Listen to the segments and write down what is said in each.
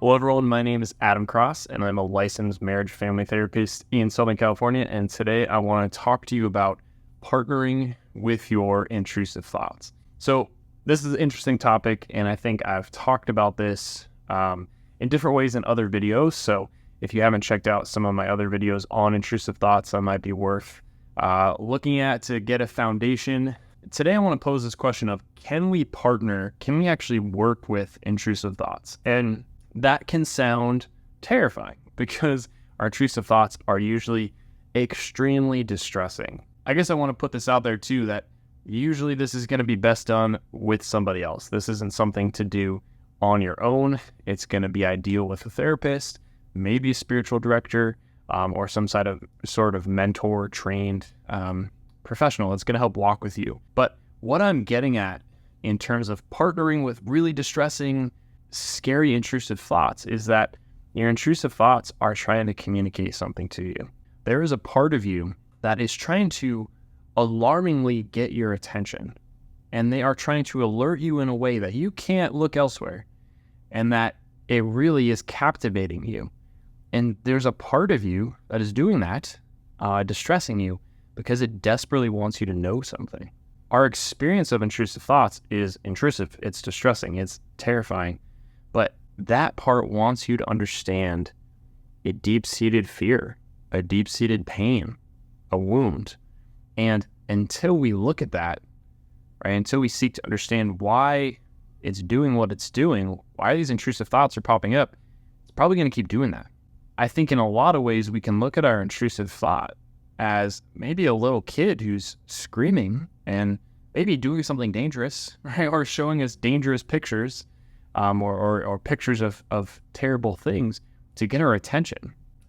Hello, everyone. My name is Adam Cross, and I'm a licensed marriage family therapist in Southern California. And today I want to talk to you about partnering with your intrusive thoughts. So this is an interesting topic, and I think I've talked about this in different ways in other videos. So if you haven't checked out some of my other videos on intrusive thoughts, that might be worth looking at to get a foundation. Today I want to pose this question of, can we partner? Can we actually work with intrusive thoughts? And that can sound terrifying because our intrusive thoughts are usually extremely distressing. I guess I want to put this out there too, that usually this is going to be best done with somebody else. This isn't something to do on your own. It's going to be ideal with a therapist, maybe a spiritual director, or some sort of mentor trained professional that's going to help walk with you. But what I'm getting at in terms of partnering with really distressing, scary, intrusive thoughts is that your intrusive thoughts are trying to communicate something to you. There is a part of you that is trying to alarmingly get your attention, and they are trying to alert you in a way that you can't look elsewhere, and that it really is captivating you. And there's a part of you that is doing that, distressing you, because it desperately wants you to know something. Our experience of intrusive thoughts is intrusive. It's distressing. It's terrifying. But that part wants you to understand a deep-seated fear, a deep-seated pain, a wound. And until we look at that, right, until we seek to understand why it's doing what it's doing, why these intrusive thoughts are popping up, it's probably going to keep doing that. I think in a lot of ways we can look at our intrusive thought as maybe a little kid who's screaming and maybe doing something dangerous, right, or showing us dangerous pictures, or pictures of terrible things to get our attention.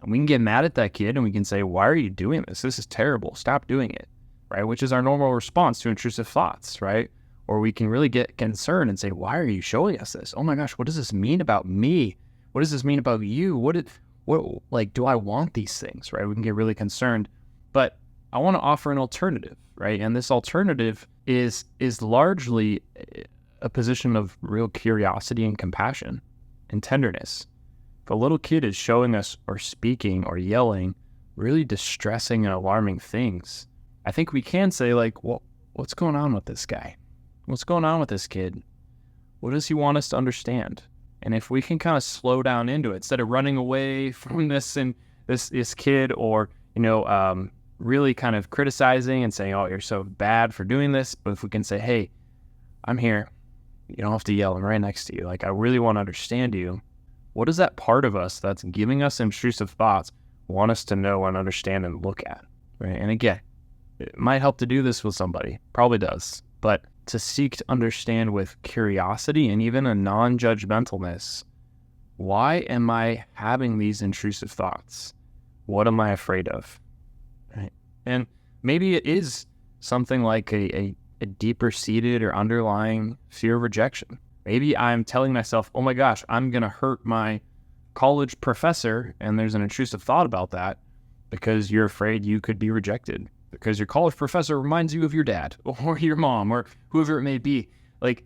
And we can get mad at that kid and we can say, why are you doing this? This is terrible. Stop doing it, right? Which is our normal response to intrusive thoughts, right? Or we can really get concerned and say, why are you showing us this? Oh my gosh, what does this mean about me? What does this mean about you? Do I want these things, right? We can get really concerned. But I want to offer an alternative, right? And this alternative is largely a position of real curiosity and compassion and tenderness. If a little kid is showing us or speaking or yelling really distressing and alarming things, I think we can say, like, well, what's going on with this guy? What's going on with this kid? What does he want us to understand? And if we can kind of slow down into it, instead of running away from this kid, or, really kind of criticizing and saying, oh, you're so bad for doing this. But if we can say, hey, I'm here. You don't have to yell. I'm right next to you. Like, I really want to understand you. What does that part of us that's giving us intrusive thoughts want us to know and understand and look at, right? And again, it might help to do this with somebody. Probably does. But to seek to understand with curiosity and even a non-judgmentalness, why am I having these intrusive thoughts? What am I afraid of? Right? And maybe it is something like a deeper seated or underlying fear of rejection. Maybe I'm telling myself, oh my gosh, I'm going to hurt my college professor, and there's an intrusive thought about that because you're afraid you could be rejected because your college professor reminds you of your dad or your mom or whoever it may be. Like,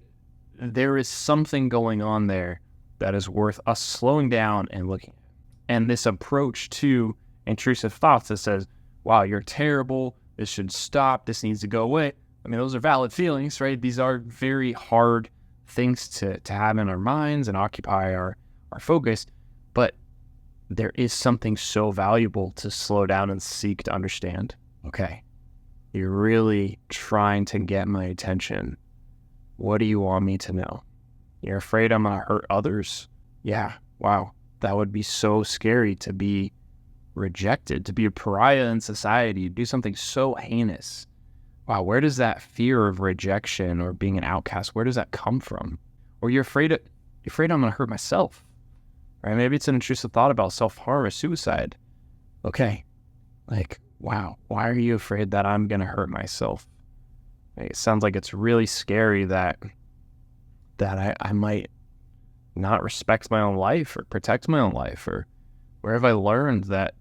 there is something going on there that is worth us slowing down and looking at. And this approach to intrusive thoughts that says, wow, you're terrible, this should stop, this needs to go away. I mean, those are valid feelings, right? These are very hard things to have in our minds and occupy our focus. But there is something so valuable to slow down and seek to understand. Okay, you're really trying to get my attention. What do you want me to know? You're afraid I'm going to hurt others? Yeah, wow. That would be so scary, to be rejected, to be a pariah in society, do something so heinous. Wow, where does that fear of rejection or being an outcast, where does that come from? Or you're afraid I'm going to hurt myself, right? Maybe it's an intrusive thought about self-harm or suicide. Okay, like, wow, why are you afraid that I'm going to hurt myself? It sounds like it's really scary that I might not respect my own life or protect my own life, or where have I learned that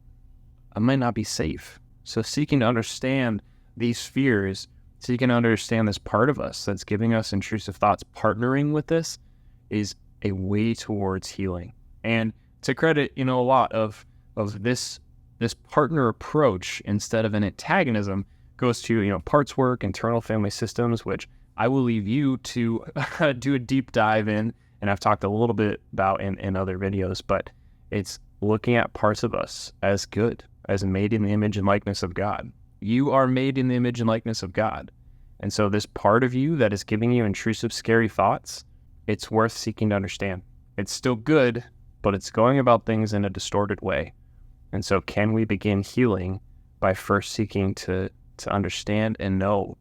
I might not be safe? So seeking to understand these fears, seeking to understand this part of us that's giving us intrusive thoughts, partnering with this is a way towards healing. And to credit, a lot of this partner approach instead of an antagonism goes to, parts work, internal family systems, which I will leave you to do a deep dive in. And I've talked a little bit about in other videos, but it's looking at parts of us as good, as made in the image and likeness of God. You are made in the image and likeness of God. And so this part of you that is giving you intrusive, scary thoughts, it's worth seeking to understand. It's still good, but it's going about things in a distorted way. And so can we begin healing by first seeking to understand and know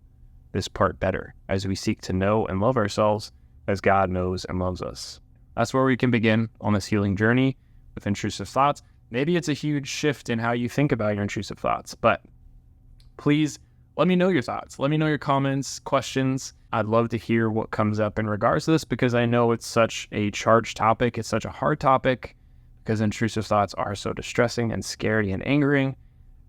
this part better as we seek to know and love ourselves as God knows and loves us? That's where we can begin on this healing journey with intrusive thoughts. Maybe it's a huge shift in how you think about your intrusive thoughts, but please let me know your thoughts. Let me know your comments, questions. I'd love to hear what comes up in regards to this, because I know it's such a charged topic. It's such a hard topic because intrusive thoughts are so distressing and scary and angering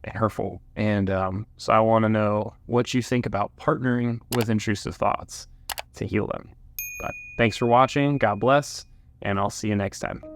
and hurtful. And so I want to know what you think about partnering with intrusive thoughts to heal them. But thanks for watching. God bless, and I'll see you next time.